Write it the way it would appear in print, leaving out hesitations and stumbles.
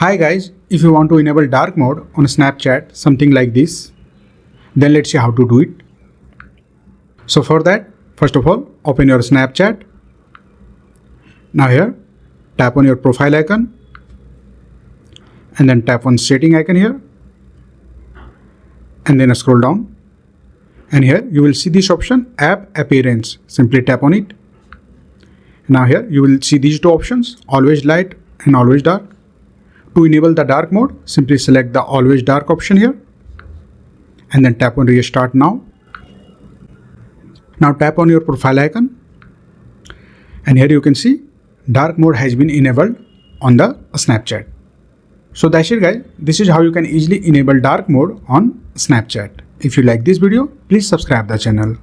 Hi guys, if you want to enable dark mode on Snapchat, something like this, then let's see how to do it. So for that, first of all, open your Snapchat. Now here, tap on your profile icon and then tap on setting icon here and then scroll down. And here you will see this option app appearance. Simply tap on it. Now here you will see these two options, always light and always dark. To enable the dark mode, simply select the always dark option here and then tap on restart now. Now tap on your profile icon and here you can see dark mode has been enabled on the Snapchat. So that's it guys, this is how you can easily enable dark mode on Snapchat. If you like this video, please subscribe the channel.